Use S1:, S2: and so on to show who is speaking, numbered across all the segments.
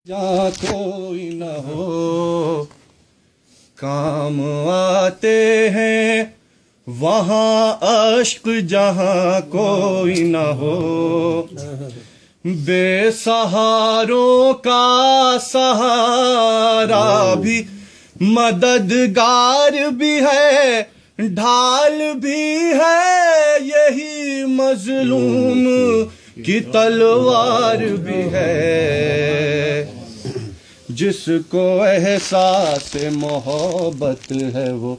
S1: جہاں کوئی نہ ہو کام آتے ہیں، وہاں عشق جہاں کوئی نہ ہو، بے سہاروں کا سہارا بھی مددگار بھی ہے، ڈھال بھی ہے، یہی مظلوم کی تلوار بھی ہے۔ جس کو احساس محبت ہے وہ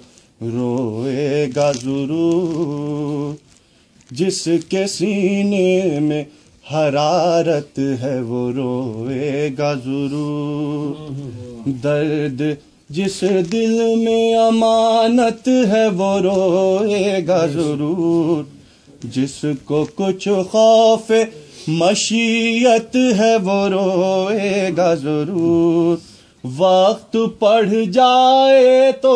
S1: روئے گا ضرور، جس کے سینے میں حرارت ہے وہ روئے گا ضرور، درد جس دل میں امانت ہے وہ روئے گا ضرور، جس کو کچھ خوف مشیت ہے وہ روئے گا ضرور، وقت پڑ جائے تو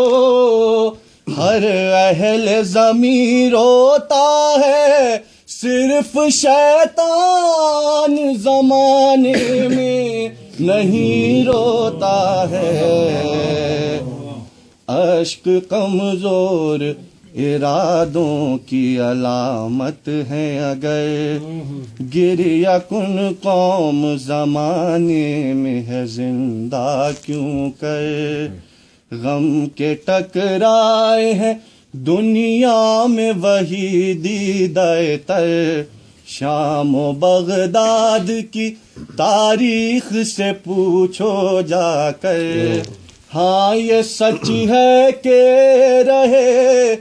S1: ہر اہل زمین روتا ہے، صرف شیطان زمانے میں نہیں روتا ہے۔ اشک کمزور ارادوں کی علامت ہے، اگر گریہ کن قوم زمانے میں ہے زندہ کیوں کر، غم کے ٹکرائے ہیں دنیا میں وہی دیدہ تر، شام و بغداد کی تاریخ سے پوچھو جا کر، ہاں یہ سچ ہے کہ رہے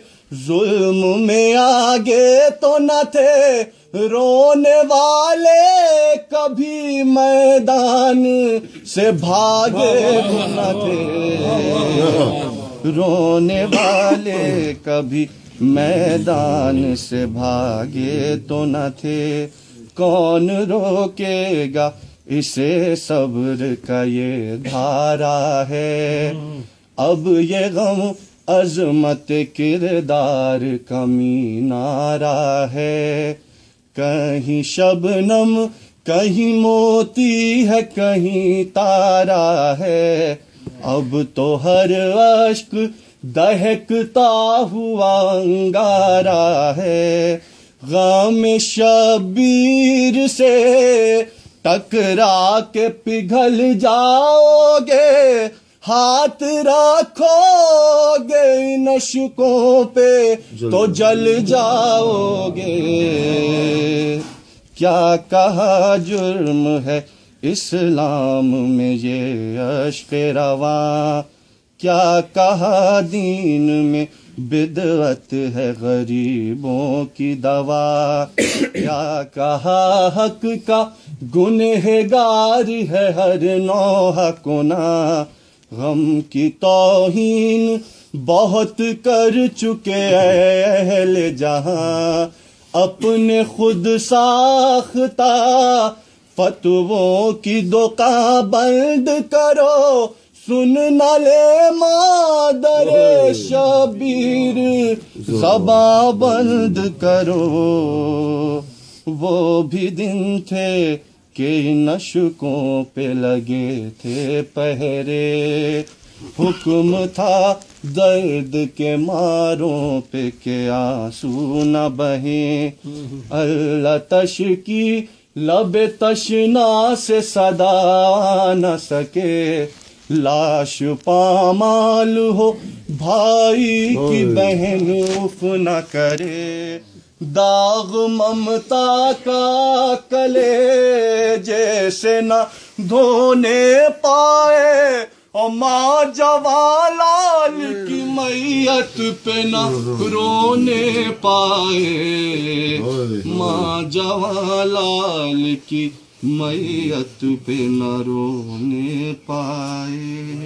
S1: ظلم میں آگے تو نہ تھے، رونے والے کبھی میدان سے بھاگے تو نہ تھے، رونے والے کبھی میدان سے بھاگے تو نہ تھے، کون روکے گا اسے صبر کا یہ دھارا ہے، اب یہ غم عظمت کردار کا مینارہ ہے، کہیں شبنم کہیں موتی ہے کہیں تارا ہے، اب تو ہر اشک دہکتا ہوا انگارہ ہے، غم شبیر سے ٹکرا کے پگھل جاؤ گے، ہاتھ رکھو گے ان اشکوں پہ تو جل جاؤ گے۔ کیا کہا جرم ہے اسلام میں یہ اشک رواں، کیا کہا دین میں بدعت ہے غریبوں کی دوا، کیا کہا حق کا گنہگار ہے ہر نوحہ کنا، غم کی توہین بہت کر چکے اہل جہاں، اپنے خود ساختہ فتووں کی دکان بند کرو، سن نہ لے مادر شبیر زباں بند کرو، وہ بھی دن تھے کہ ان اشکوں پہ لگے تھے پہرے، حکم تھا درد کے ماروں پہ کہ آنسو نہ بہیں، اللہ تش کی لب تشنا سے صدا نہ سکے، لاش پامال ہو بھائی کی بہن اف نہ کرے، داغ ممتا کا کلے جیسے نہ دھونے پائے، اور ماں جوالال کی میت پہ نہ رونے پائے، ماں جوالال کی میت پہ نہ رونے پائے۔